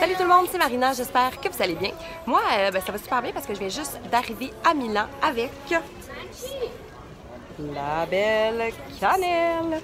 Salut tout le monde, c'est Marina, j'espère que vous allez bien. Moi, ça va super bien parce que je viens juste d'arriver à Milan avec la belle Cannelle.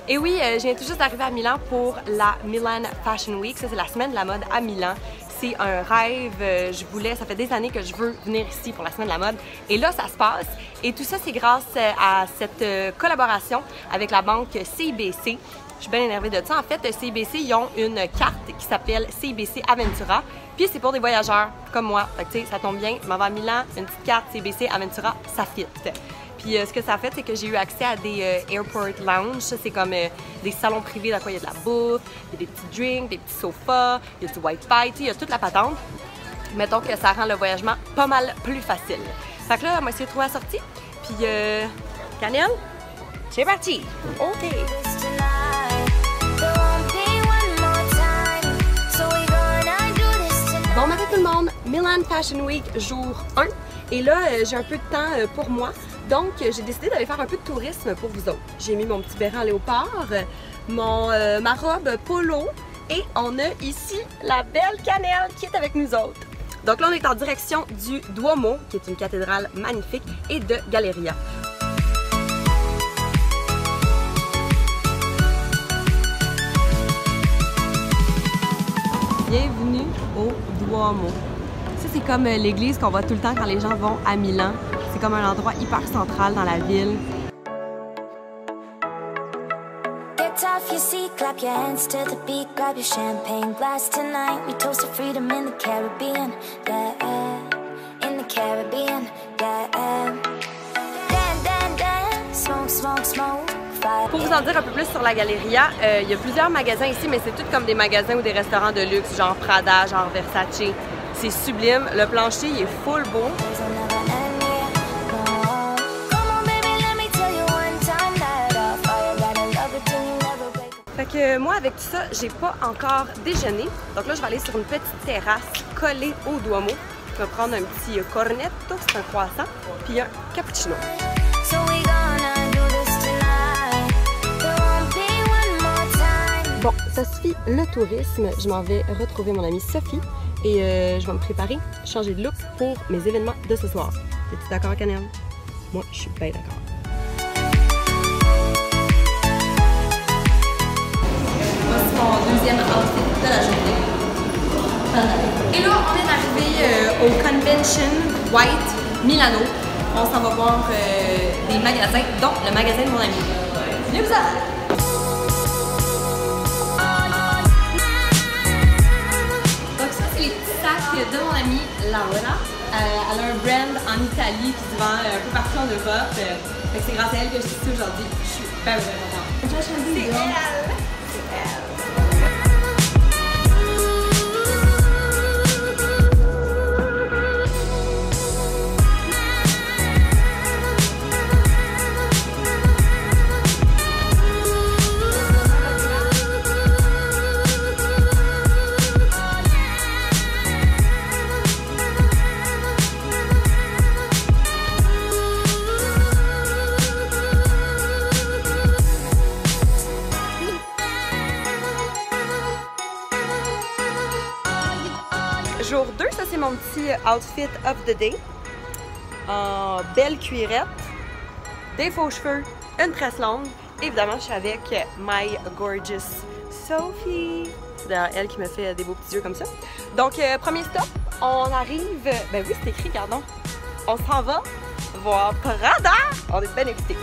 Et oui, je viens tout juste d'arriver à Milan pour la Milan Fashion Week. Ça, c'est la semaine de la mode à Milan. C'est un rêve, ça fait des années que je veux venir ici pour la semaine de la mode. Et là, ça se passe. Et tout ça, c'est grâce à cette collaboration avec la banque CIBC. Je suis bien énervée de ça. En fait, CIBC, ils ont une carte qui s'appelle CIBC Aventura. Puis c'est pour des voyageurs comme moi. Fait que, tu sais, ça tombe bien, je m'en vais à Milan, une petite carte CIBC Aventura, ça fit. Puis ce que ça a fait, c'est que j'ai eu accès à des airport lounge. Ça, c'est comme des salons privés dans quoi il y a de la bouffe, il y a des petits drinks, des petits sofas, il y a du Wi-Fi, il y a toute la patente. Mettons que ça rend le voyagement pas mal plus facile. Fait que là, on va essayer de trouver la sortie. Puis, Cannelle, c'est parti! OK! Bon matin tout le monde, Milan Fashion Week jour 1 et là j'ai un peu de temps pour moi, donc j'ai décidé d'aller faire un peu de tourisme pour vous autres. J'ai mis mon petit béret en léopard, ma robe polo et on a ici la belle Cannelle qui est avec nous autres. Donc là on est en direction du Duomo qui est une cathédrale magnifique et de Galleria. Bienvenue au Duomo. Ça, c'est comme l'église qu'on voit tout le temps quand les gens vont à Milan. C'est comme un endroit hyper central dans la ville. Pour vous en dire un peu plus sur la Galleria, il y a plusieurs magasins ici, mais c'est tout comme des magasins ou des restaurants de luxe, genre Prada, genre Versace. C'est sublime. Le plancher, il est full beau. Fait que moi, avec tout ça, j'ai pas encore déjeuné. Donc là, je vais aller sur une petite terrasse collée au Duomo. Je vais prendre un petit cornetto, c'est un croissant, puis un cappuccino. Bon, ça suffit le tourisme. Je m'en vais retrouver mon amie Sophie et je vais me préparer, changer de look pour mes événements de ce soir. Es-tu d'accord, Cannelle? Moi, je suis bien d'accord. Voici mon deuxième outfit de la journée. Et là, on est arrivé au Convention White Milano. On s'en va voir des magasins, dont le magasin de mon ami. Venez-vous-en! De mon amie Laura. Elle a un brand en Italie qui se vend un peu partout en Europe. C'est grâce à elle que je suis ici aujourd'hui. Je suis super contente. C'est elle! C'est elle! Jour 2, ça c'est mon petit outfit of the day. En belle cuirette, des faux cheveux, une tresse longue. Évidemment, je suis avec My Gorgeous Sophie. C'est d'ailleurs elle qui me fait des beaux petits yeux comme ça. Donc, premier stop, on arrive... Ben oui, c'est écrit, pardon. On s'en va voir Prada. On est bien excités.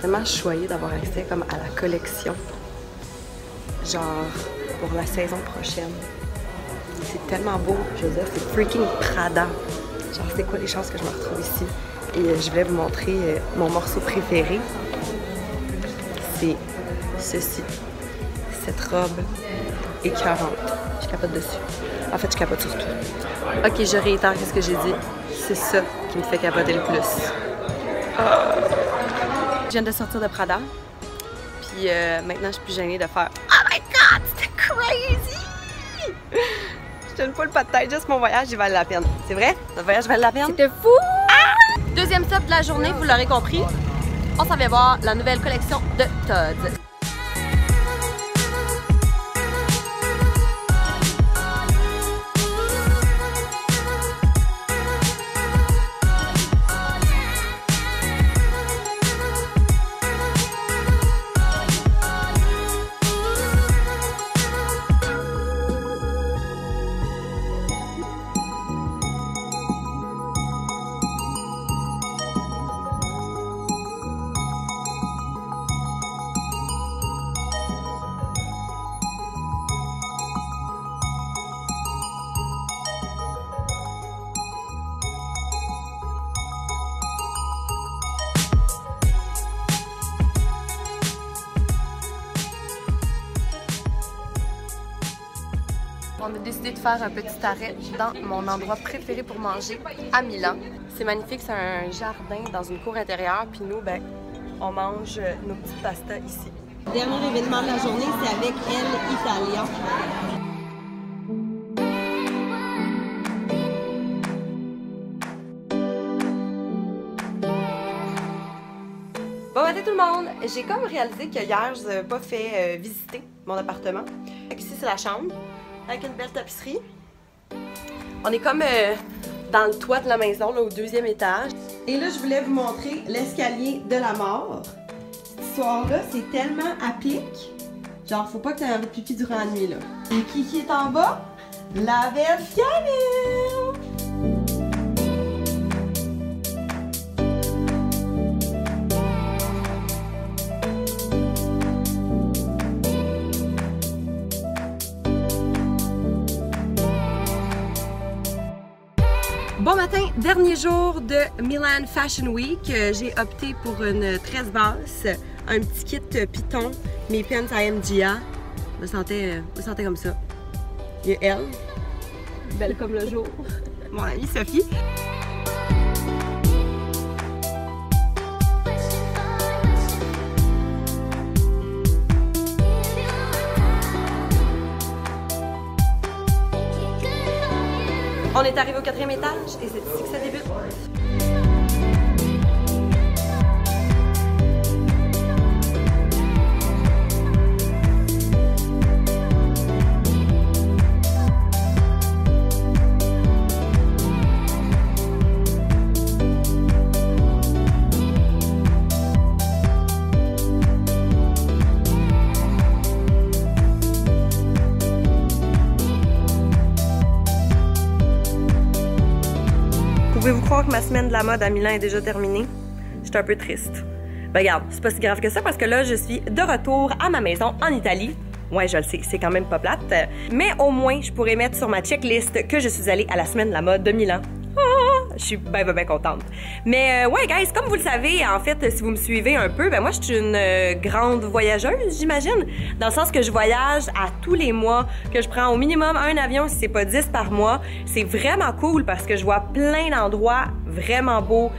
Tellement choyée d'avoir accès comme à la collection, genre pour la saison prochaine. C'est tellement beau, je veux dire, c'est freaking Prada. Genre, c'est quoi les chances que je me retrouve ici? Et je voulais vous montrer mon morceau préféré. C'est ceci. cette robe écœurante. Je capote dessus. En fait, je capote sur tout. Ok, je réitère ce que j'ai dit. C'est ça qui me fait capoter le plus. Je viens de sortir de Prada. Puis maintenant, je suis plus gênée de faire « Oh my God, c'était crazy! » Je donne pas le pas de tête, juste mon voyage, il valait la peine. C'est vrai? Notre voyage valait la peine? C'était fou! Ah! Deuxième stop de la journée, vous l'aurez compris. On s'en va voir la nouvelle collection de Tod's. On a décidé de faire un petit arrêt dans mon endroit préféré pour manger à Milan. C'est magnifique, c'est un jardin dans une cour intérieure, puis nous, ben, on mange nos petites pastas ici. Le dernier événement de la journée, c'est avec Elle Italia. Bon matin tout le monde! J'ai comme réalisé que hier, je n'avais pas fait visiter mon appartement. Ici, c'est la chambre, avec une belle tapisserie. On est comme dans le toit de la maison, là, au deuxième étage. Et là, je voulais vous montrer l'escalier de la mort. Cette histoire-là, c'est tellement à pic. Genre, faut pas que tu aies envie de pipi durant la nuit, là. Et qui est en bas? La belle Camille! Bon matin, dernier jour de Milan Fashion Week. J'ai opté pour une tresse basse, un petit kit Python, mes pants IMGA. Je me sentais comme ça. Il y a elle, belle comme le jour, mon amie Sophie. On est arrivé au 4e étage et c'est ici que ça débute. Pouvez-vous croire que ma semaine de la mode à Milan est déjà terminée? J'étais un peu triste. Ben regarde, c'est pas si grave que ça parce que là, je suis de retour à ma maison en Italie. Ouais, je le sais, c'est quand même pas plate. Mais au moins, je pourrais mettre sur ma checklist que je suis allée à la semaine de la mode de Milan. Je suis bien contente. Mais ouais, guys, comme vous le savez, en fait, si vous me suivez un peu, ben moi, je suis une grande voyageuse, j'imagine. Dans le sens que je voyage à tous les mois, que je prends au minimum un avion, si c'est pas 10 par mois. C'est vraiment cool parce que je vois plein d'endroits vraiment beaux,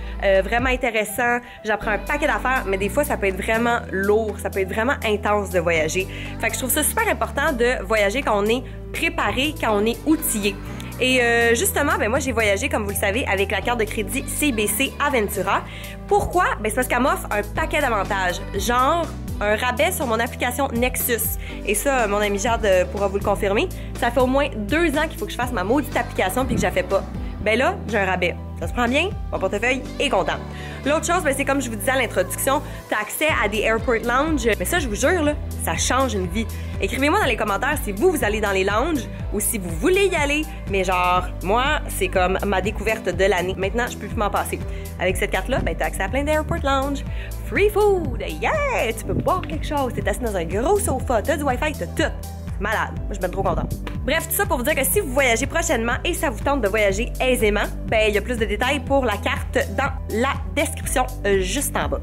vraiment intéressants. J'apprends un paquet d'affaires, mais des fois, ça peut être vraiment lourd, ça peut être vraiment intense de voyager. Fait que je trouve ça super important de voyager quand on est préparé, quand on est outillé. Et justement, ben moi j'ai voyagé, comme vous le savez, avec la carte de crédit CBC Aventura. Pourquoi? Ben c'est parce qu'elle m'offre un paquet d'avantages, genre un rabais sur mon application Nexus. Et ça, mon ami Jade pourra vous le confirmer. Ça fait au moins 2 ans qu'il faut que je fasse ma maudite application puis que je la fais pas. Ben là, j'ai un rabais. Ça se prend bien, mon portefeuille est content. L'autre chose, ben, c'est comme je vous disais à l'introduction, tu as accès à des airport lounge. Mais ça, je vous jure, là, ça change une vie. Écrivez-moi dans les commentaires si vous allez dans les lounges ou si vous voulez y aller. Mais genre, moi, c'est comme ma découverte de l'année. Maintenant, je peux plus m'en passer. Avec cette carte-là, ben, tu as accès à plein d'airport lounge. Free food, yeah! Tu peux boire quelque chose, tu es assis dans un gros sofa, tu as du Wi-Fi, tu as tout. Malade. Moi, je suis bien trop contente. Bref, tout ça pour vous dire que si vous voyagez prochainement et ça vous tente de voyager aisément, ben il y a plus de détails pour la carte dans la description juste en bas.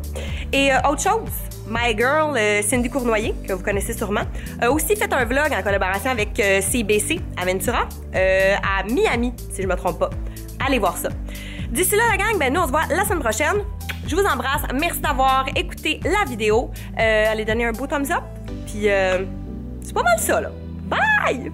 Et autre chose, My girl Cindy Cournoyer, que vous connaissez sûrement, a aussi fait un vlog en collaboration avec CBC Aventura à Miami, si je me trompe pas. Allez voir ça. D'ici là, la gang, ben nous, on se voit la semaine prochaine. Je vous embrasse. Merci d'avoir écouté la vidéo. Allez donner un beau thumbs up. Puis, c'est pas mal ça, là. Bye!